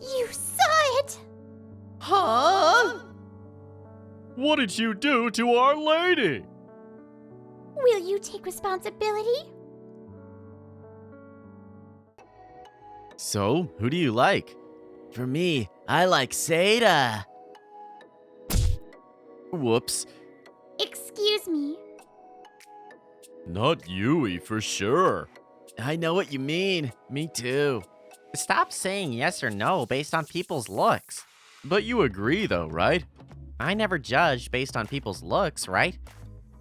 You saw it! Huh? What did you do to Our Lady? Will you take responsibility? So, who do you like? For me, I like Seda. Whoops. Excuse me. Not Yui for sure. I know what you mean. Me too. Stop saying yes or no based on people's looks. But you agree though, right? I never judge based on people's looks, right?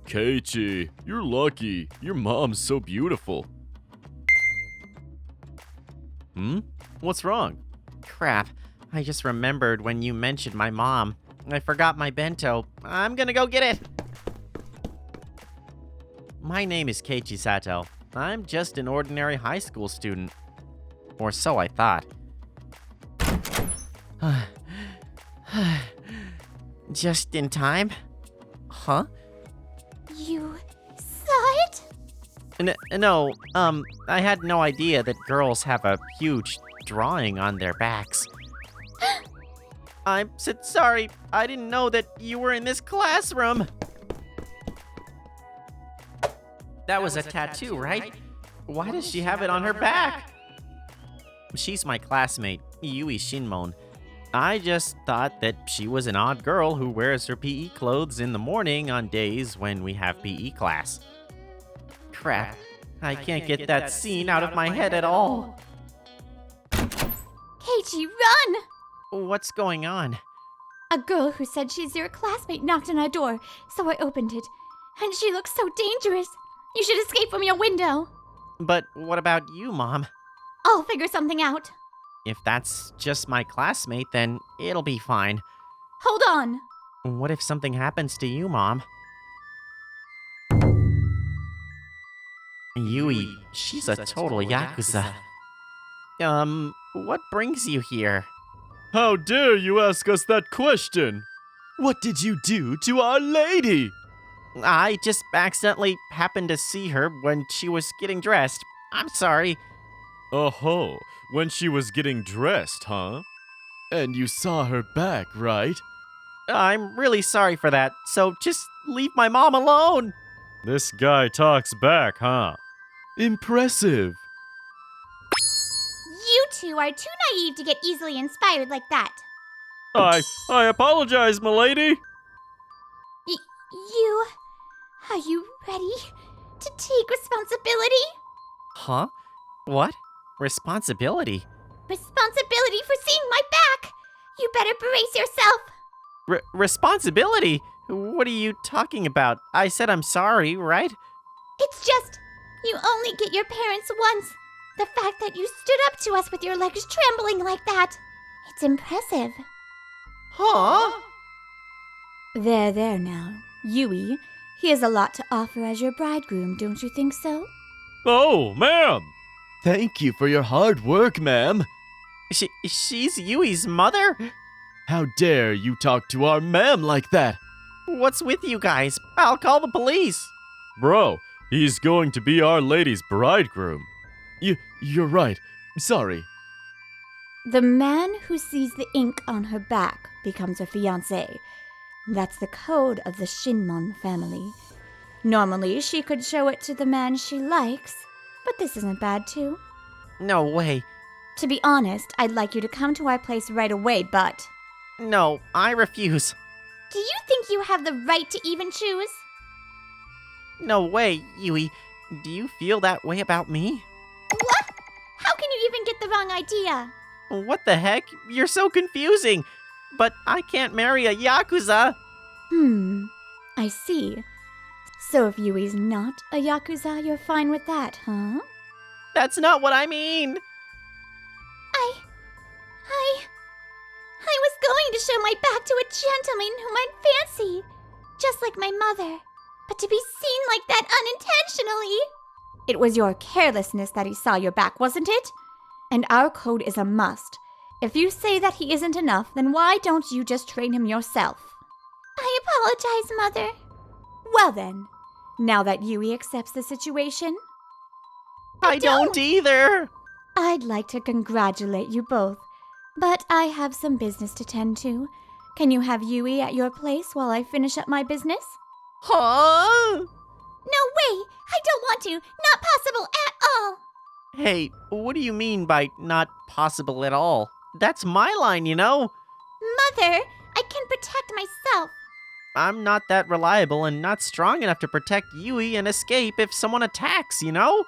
Keiichi, you're lucky. Your mom's so beautiful. What's wrong? Crap. I just remembered when you mentioned my mom. I forgot my bento. I'm gonna go get it. My name is Keiichi Sato. I'm just an ordinary high school student. Or so I thought. Just in time? Huh? You saw it? No, I had no idea that girls have a huge drawing on their backs. I'm sorry. I didn't know that you were in this classroom. That was a tattoo, right? Why does she have it on her back? She's my classmate, Yui Shinmon. I just thought that she was an odd girl who wears her PE clothes in the morning on days when we have PE class. Crap, I can't get that scene out of my head at all. Keiichi, run! What's going on? A girl who said she's your classmate knocked on our door, so I opened it. And she looks so dangerous. You should escape from your window. But what about you, Mom? I'll figure something out. If that's just my classmate, then it'll be fine. Hold on. What if something happens to you, Mom? Yui, she's a total yakuza. What brings you here? How dare you ask us that question? What did you do to Our Lady? I just accidentally happened to see her when she was getting dressed. I'm sorry. Oh, when she was getting dressed, huh? And you saw her back, right? I'm really sorry for that, so just leave my mom alone. This guy talks back, huh? Impressive. You two are too naive to get easily inspired like that. I apologize, milady. Are you ready to take responsibility? Huh? What? Responsibility? Responsibility for seeing my back! You better brace yourself! Responsibility? What are you talking about? I said I'm sorry, right? It's just, you only get your parents once. The fact that you stood up to us with your legs trembling like that. It's impressive. Huh? There now. Yui, he has a lot to offer as your bridegroom, don't you think so? Oh, ma'am. Thank you for your hard work, ma'am. She's Yui's mother? How dare you talk to our ma'am like that? What's with you guys? I'll call the police. Bro, he's going to be Our Lady's bridegroom. You're right. Sorry. The man who sees the ink on her back becomes her fiancé. That's the code of the Shinmon family. Normally, she could show it to the man she likes, but this isn't bad too. No way. To be honest, I'd like you to come to our place right away, but... No, I refuse. Do you think you have the right to even choose? No way, Yui. Do you feel that way about me? What? How can you even get the wrong idea? What the heck? You're so confusing. But I can't marry a yakuza. I see. So if Yui's not a yakuza, you're fine with that, huh? That's not what I mean. I was going to show my back to a gentleman whom I'd fancy, just like my mother. But to be seen like that unintentionally... It was your carelessness that he saw your back, wasn't it? And our code is a must. If you say that he isn't enough, then why don't you just train him yourself? I apologize, Mother. Well then, now that Yui accepts the situation... I don't either. I'd like to congratulate you both. But I have some business to tend to. Can you have Yui at your place while I finish up my business? Huh? No way! I don't want to! Not possible at all! Hey, what do you mean by not possible at all? That's my line, you know? Mother, I can protect myself. I'm not that reliable and not strong enough to protect Yui and escape if someone attacks, you know?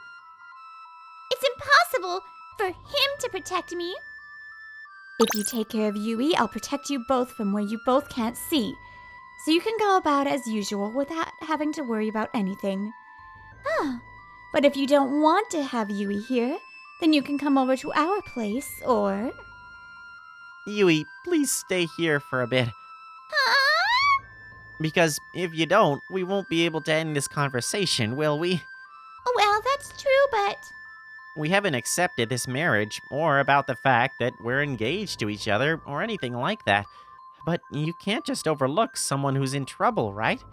It's impossible for him to protect me. If you take care of Yui, I'll protect you both from where you both can't see. So you can go about as usual without having to worry about anything. But if you don't want to have Yui here, then you can come over to our place, or... Yui, please stay here for a bit. Huh? Because if you don't, we won't be able to end this conversation, will we? Well, that's true, but... We haven't accepted this marriage, or about the fact that we're engaged to each other, or anything like that. But you can't just overlook someone who's in trouble, right?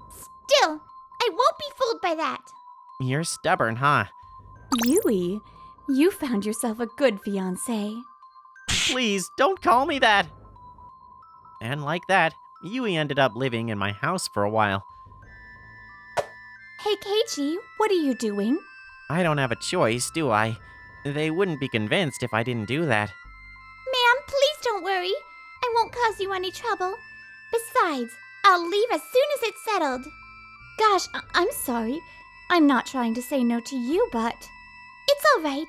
Still, I won't be fooled by that. You're stubborn, huh? Yui, you found yourself a good fiancé. Please, don't call me that! And like that, Yui ended up living in my house for a while. Hey, Keiichi, what are you doing? I don't have a choice, do I? They wouldn't be convinced if I didn't do that. Ma'am, please don't worry. I won't cause you any trouble. Besides, I'll leave as soon as it's settled. Gosh, I'm sorry. I'm not trying to say no to you, but... It's all right.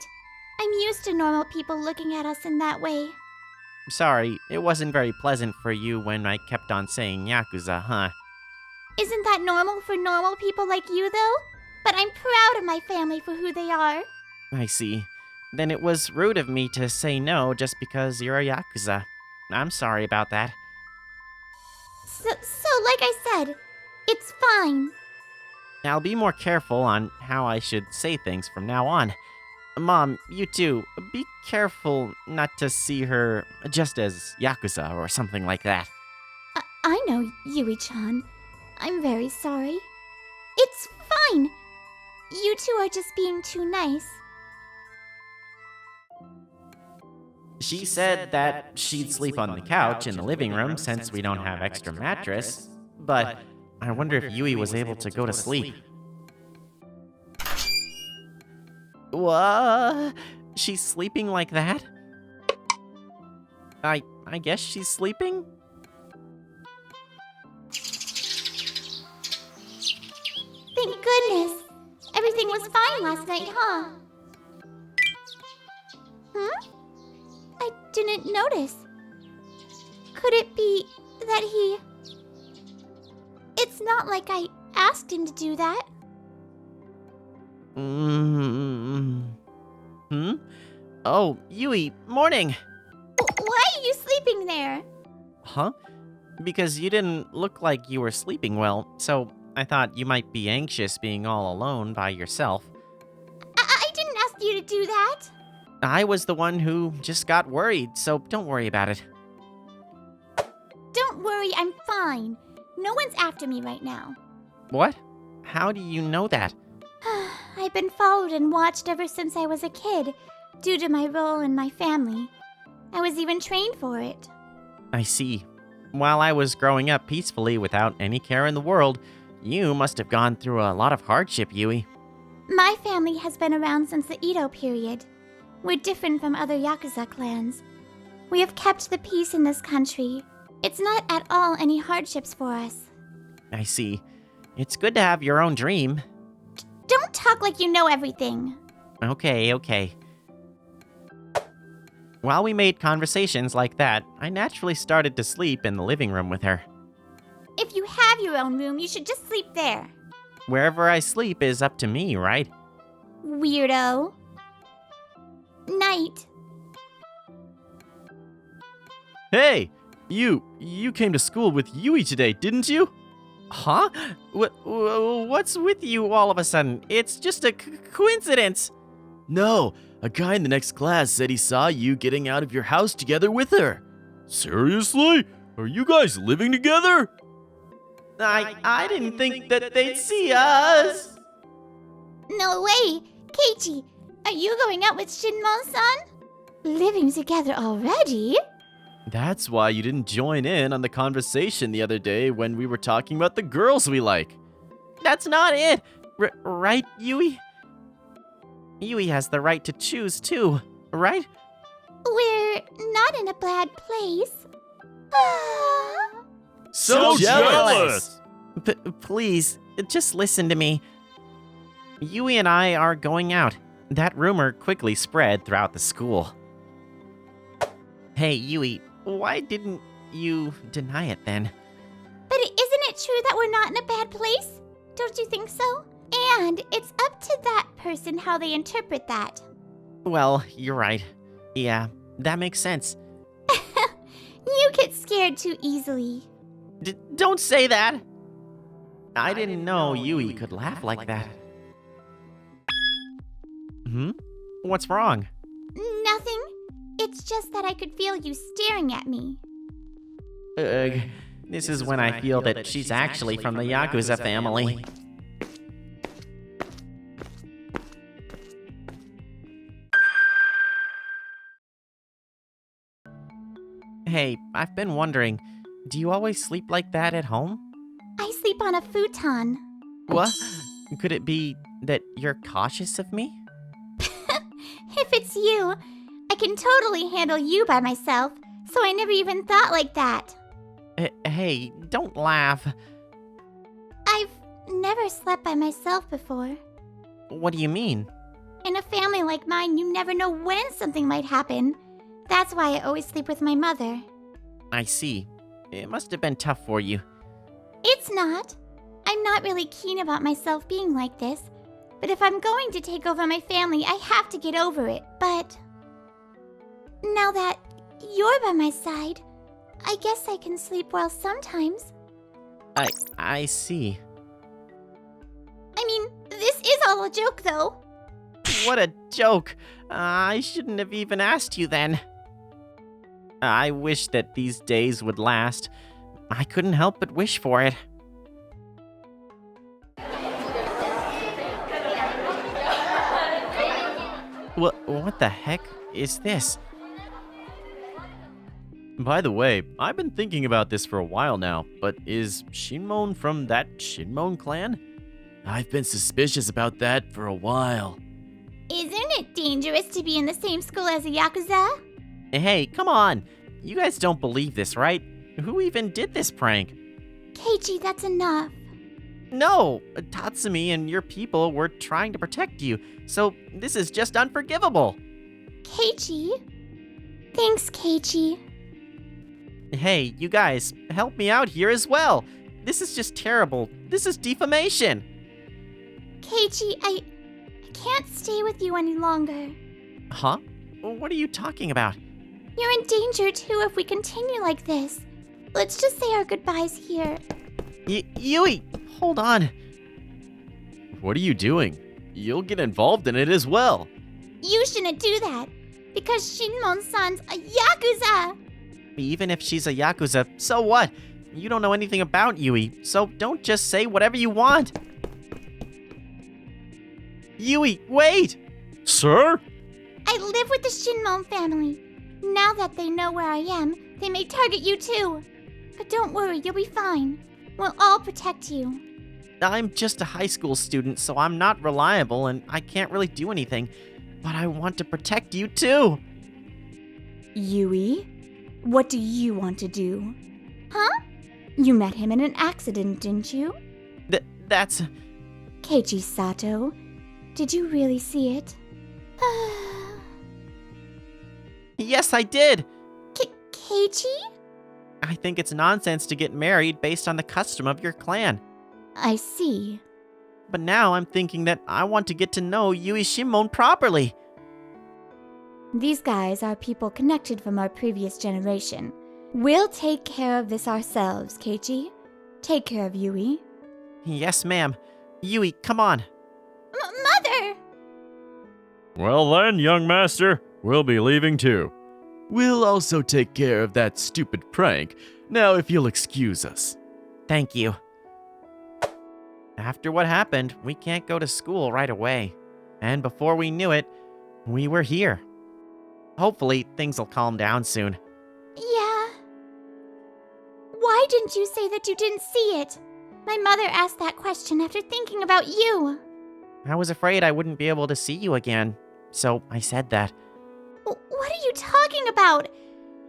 I'm used to normal people looking at us in that way. Sorry, it wasn't very pleasant for you when I kept on saying Yakuza, huh? Isn't that normal for normal people like you, though? But I'm proud of my family for who they are. I see. Then it was rude of me to say no just because you're a Yakuza. I'm sorry about that. So like I said, it's fine. I'll be more careful on how I should say things from now on. Mom, you too, be careful not to see her just as Yakuza or something like that. I know, Yui-chan. I'm very sorry. It's fine. You two are just being too nice. She said that she'd sleep on the couch in the living room since we don't have extra mattress, but I wonder if Yui was able to go to sleep. What? She's sleeping like that? I guess she's sleeping? Thank goodness. Everything was fine last night, huh? I didn't notice. Could it be that he... It's not like I asked him to do that. Oh, Yui, morning! Why are you sleeping there? Huh? Because you didn't look like you were sleeping well, so I thought you might be anxious being all alone by yourself. I didn't ask you to do that. I was the one who just got worried, so don't worry about it. Don't worry, I'm fine. No one's after me right now. What? How do you know that? I've been followed and watched ever since I was a kid, due to my role in my family. I was even trained for it. I see. While I was growing up peacefully without any care in the world, you must have gone through a lot of hardship, Yui. My family has been around since the Edo period. We're different from other Yakuza clans. We have kept the peace in this country. It's not at all any hardships for us. I see. It's good to have your own dream. Don't talk like you know everything. Okay. While we made conversations like that, I naturally started to sleep in the living room with her. If you have your own room, you should just sleep there. Wherever I sleep is up to me, right? Weirdo. Night. Hey, you came to school with Yui today, didn't you? Huh? What's with you all of a sudden? It's just a coincidence. No, a guy in the next class said he saw you getting out of your house together with her. Seriously? Are you guys living together? I didn't think that they'd see us. No way. Keiichi, are you going out with Shinmon-san? Living together already? That's why you didn't join in on the conversation the other day when we were talking about the girls we like. That's not it! Right, Yui? Yui has the right to choose too, right? We're not in a bad place. So jealous! Please, just listen to me. Yui and I are going out. That rumor quickly spread throughout the school. Hey, Yui, why didn't you deny it then? But isn't it true that we're not in a bad place? Don't you think so? And it's up to that person how they interpret that. Well, you're right. Yeah, that makes sense. You get scared too easily. Don't say that! I didn't know Yui could laugh like that. What's wrong? Nothing. It's just that I could feel you staring at me. Ugh, this is when I feel that she's actually from the Yakuza family. Hey, I've been wondering, do you always sleep like that at home? I sleep on a futon. What? Could it be that you're cautious of me? If it's you, I can totally handle you by myself, so I never even thought like that. Hey, don't laugh. I've never slept by myself before. What do you mean? In a family like mine, you never know when something might happen. That's why I always sleep with my mother. I see. It must have been tough for you. It's not. I'm not really keen about myself being like this. But if I'm going to take over my family, I have to get over it. But now that you're by my side, I guess I can sleep well sometimes. I see. I mean, this is all a joke, though. What a joke. I shouldn't have even asked you then. I wish that these days would last. I couldn't help but wish for it. What the heck is this? By the way, I've been thinking about this for a while now, but is Shinmon from that Shinmon clan? I've been suspicious about that for a while. Isn't it dangerous to be in the same school as a yakuza? Hey, come on. You guys don't believe this, right? Who even did this prank? Keiichi, that's enough. No, Tatsumi and your people were trying to protect you, so this is just unforgivable. Keiichi? Thanks, Keiichi. Hey, you guys, help me out here as well. This is just terrible. This is defamation. Keiichi, I can't stay with you any longer. Huh? What are you talking about? You're in danger too if we continue like this. Let's just say our goodbyes here. Yui, hold on. What are you doing? You'll get involved in it as well. You shouldn't do that, because Shinmon-san's a yakuza! Even if she's a yakuza, so what? You don't know anything about Yui, so don't just say whatever you want. Yui, wait! Sir? I live with the Shinmon family. Now that they know where I am, they may target you too. But don't worry, you'll be fine. We'll all protect you. I'm just a high school student, so I'm not reliable and I can't really do anything. But I want to protect you too. Yui, what do you want to do? Huh? You met him in an accident, didn't you? That's... Keiichi Sato, did you really see it? Yes, I did! Keiichi? I think it's nonsense to get married based on the custom of your clan. I see. But now I'm thinking that I want to get to know Yui Shinmon properly. These guys are people connected from our previous generation. We'll take care of this ourselves, Keiichi. Take care of Yui. Yes, ma'am. Yui, come on. Mother! Well then, young master, we'll be leaving too. We'll also take care of that stupid prank. Now, if you'll excuse us. Thank you. After what happened, we can't go to school right away. And before we knew it, we were here. Hopefully, things will calm down soon. Yeah. Why didn't you say that you didn't see it? My mother asked that question after thinking about you. I was afraid I wouldn't be able to see you again, so I said that. What are you talking about?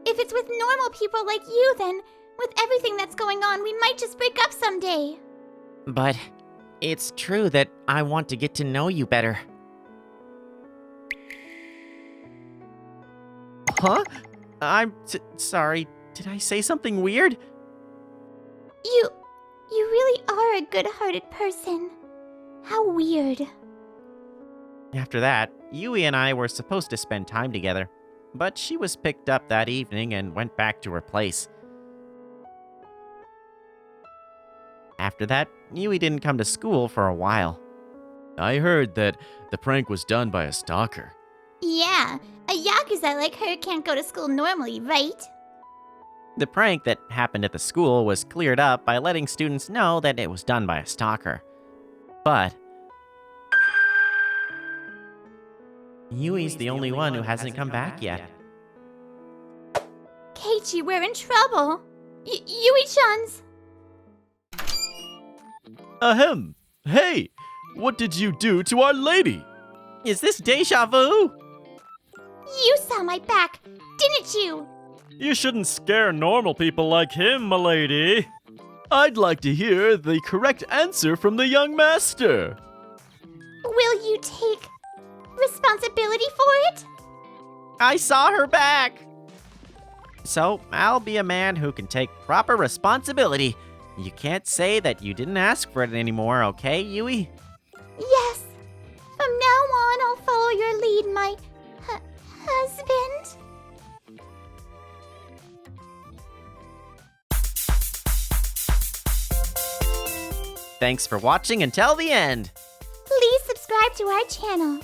If it's with normal people like you, then with everything that's going on, we might just break up someday. But it's true that I want to get to know you better. Huh? I'm sorry. Did I say something weird? You really are a good-hearted person. How weird. After that, Yui and I were supposed to spend time together, but she was picked up that evening and went back to her place. After that, Yui didn't come to school for a while. I heard that the prank was done by a stalker. Yeah, a yakuza like her can't go to school normally, right? The prank that happened at the school was cleared up by letting students know that it was done by a stalker. But Yui's the only one who hasn't come back yet. Keiichi, we're in trouble. Yui-chan's. Ahem! Hey! What did you do to our lady? Is this deja vu? You saw my back, didn't you? You shouldn't scare normal people like him, milady. I'd like to hear the correct answer from the young master. Will you take responsibility for it? I saw her back! So, I'll be a man who can take proper responsibility. You can't say that you didn't ask for it anymore, okay, Yui? Yes. From now on, I'll follow your lead, my husband. Thanks for watching until the end! Please subscribe to our channel.